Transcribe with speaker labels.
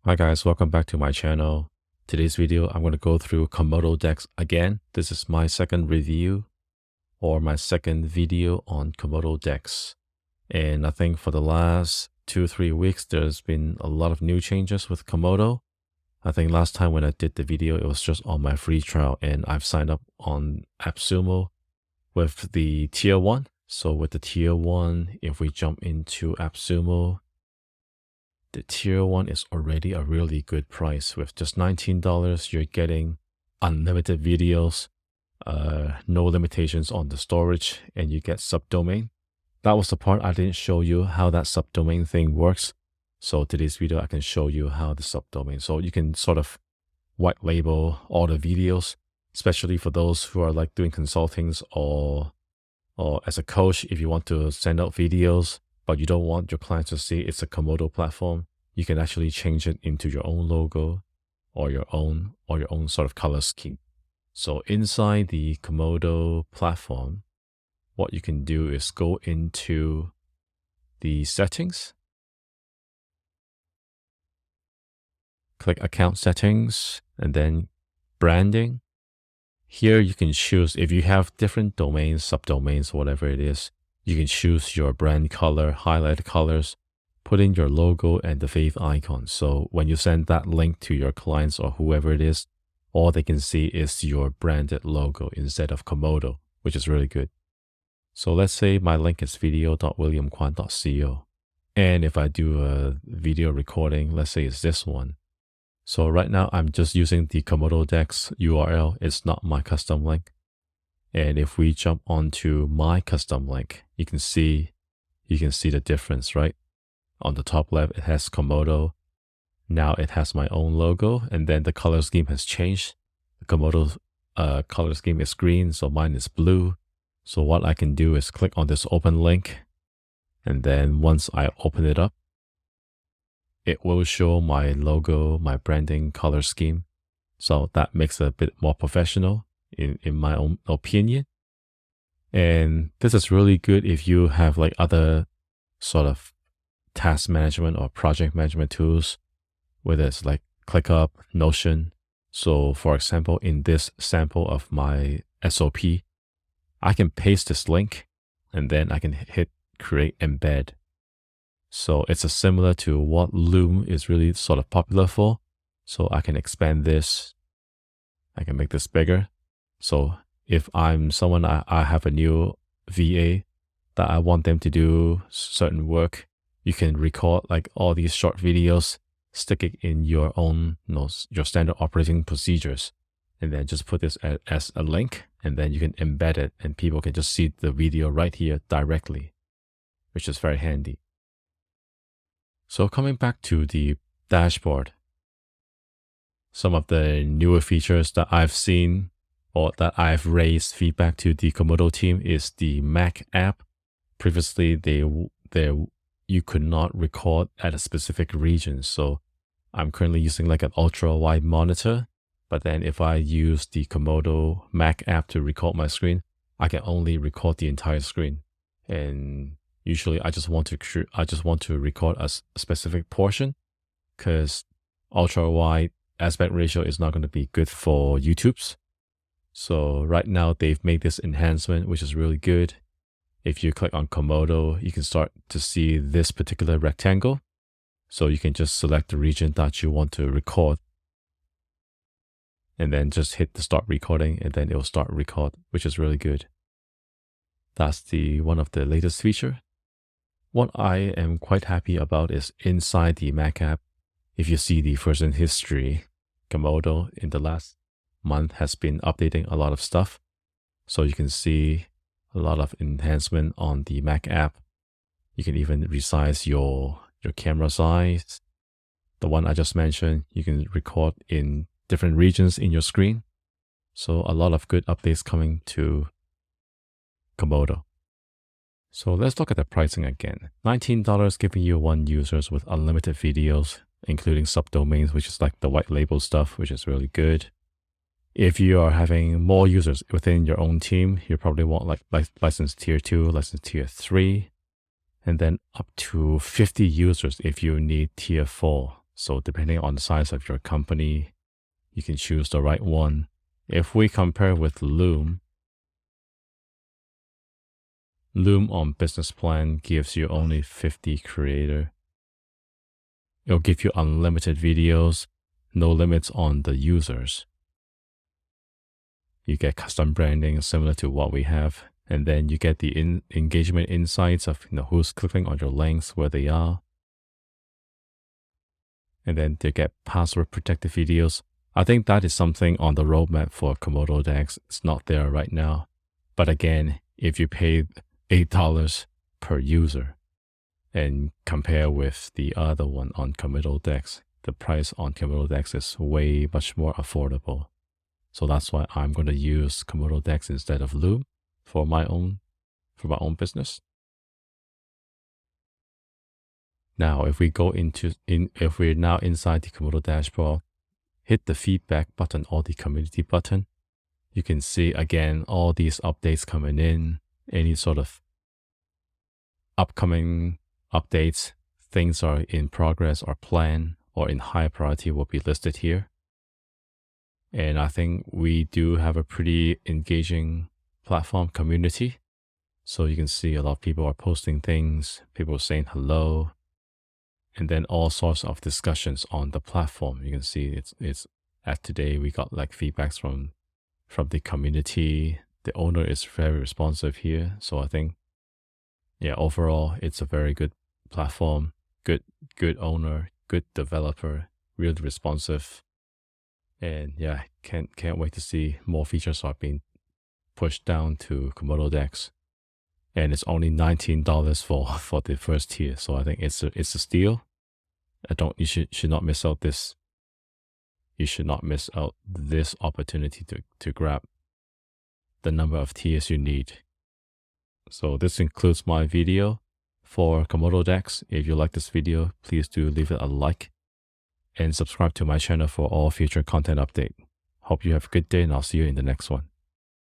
Speaker 1: Hi guys, welcome back to my channel. Today's video, I'm going to go through Komodo decks again. This is my second review or my second video on Komodo decks. And I think for the last 2-3 weeks, there's been a lot of new changes with Komodo. I think last time when I did the video, it was just on my free trial and I've signed up on AppSumo with the tier 1. So with the tier 1, if we jump into AppSumo, the tier 1 is already a really good price. With just $19, you're getting unlimited videos, no limitations on the storage, and you get subdomain. That was the part I didn't show you how that subdomain thing works. So today's video, I can show you how the subdomain. So you can sort of white label all the videos, especially for those who are like doing consultings or as a coach, if you want to send out videos, but you don't want your clients to see it's a Komodo platform, you can actually change it into your own logo or your own sort of color scheme. So inside the Komodo platform, what you can do is go into the settings, click account settings, and then branding. Here you can choose if you have different domains, subdomains, whatever it is. You can choose your brand color, highlight colors, put in your logo and the fave icon. So when you send that link to your clients or whoever it is, all they can see is your branded logo instead of Komodo, which is really good. So let's say my link is video.williamkwan.co. And if I do a video recording, let's say it's this one. So right now I'm just using the Komodo decks URL. It's not my custom link. And if we jump onto my custom link, you can see the difference, right? On the top left, it has Komodo. Now it has my own logo, and then the color scheme has changed. The Komodo color scheme is green, so mine is blue. So what I can do is click on this open link, and then once I open it up, it will show my logo, my branding color scheme. So that makes it a bit more professional in my own opinion. And this is really good if you have like other sort of task management or project management tools, whether it's like ClickUp, Notion. So for example, in this sample of my SOP, I can paste this link and then I can hit create embed. So it's similar to what Loom is really sort of popular for. So I can expand this. I can make this bigger. So if I'm someone, I have a new VA that I want them to do certain work, you can record like all these short videos, stick it in your own, your standard operating procedures, and then just put this as a link, and then you can embed it and people can just see the video right here directly, which is very handy. So coming back to the dashboard, some of the newer features that I've seen or that I've raised feedback to the Komodo team is the Mac app. Previously, you could not record at a specific region. So I'm currently using like an ultra wide monitor, but then if I use the Komodo Mac app to record my screen, I can only record the entire screen. And usually I just want to record a specific portion because ultra wide aspect ratio is not going to be good for YouTube's. So right now they've made this enhancement, which is really good. If you click on Komodo, you can start to see this particular rectangle. So you can just select the region that you want to record and then just hit the start recording and then it will start record, which is really good. That's one of the latest feature. What I am quite happy about is inside the Mac app, if you see the version history, Komodo in the last month has been updating a lot of stuff. So you can see a lot of enhancement on the Mac app. You can even resize your camera size. The one I just mentioned, you can record in different regions in your screen. So a lot of good updates coming to Komodo. So let's look at the pricing again. $19 giving you 1 users with unlimited videos, including subdomains, which is like the white label stuff, which is really good. If you are having more users within your own team, you probably want like license tier 2, license tier 3, and then up to 50 users if you need tier 4. So depending on the size of your company, you can choose the right one. If we compare with Loom, Loom on business plan gives you only 50 creator. It'll give you unlimited videos, no limits on the users. You get custom branding similar to what we have. And then you get the engagement insights of who's clicking on your links, where they are. And then they get password protected videos. I think that is something on the roadmap for Komodo DeX. It's not there right now. But again, if you pay $8 per user and compare with the other one on Komodo DeX, the price on Komodo DeX is way much more affordable. So that's why I'm going to use Komodo DeX instead of Loom for my own business. Now, if we go if we're now inside the Komodo dashboard, hit the feedback button or the community button, you can see again all these updates coming in, any sort of upcoming updates, things are in progress or planned or in high priority will be listed here. And I think we do have a pretty engaging platform community. So you can see a lot of people are posting things, people saying hello, and then all sorts of discussions on the platform. You can see it's at today we got like feedbacks from the community. The owner is very responsive here. So I think, yeah, overall it's a very good platform, good owner, good developer, really responsive. And yeah, can't wait to see more features are being pushed down to Komodo DeX. And it's only $19 for the first tier. So I think it's a steal. You should not miss out this. You should not miss out this opportunity to grab the number of tiers you need. So this concludes my video for Komodo DeX. If you like this video, please do leave it a like and subscribe to my channel for all future content update. Hope you have a good day and I'll see you in the next one.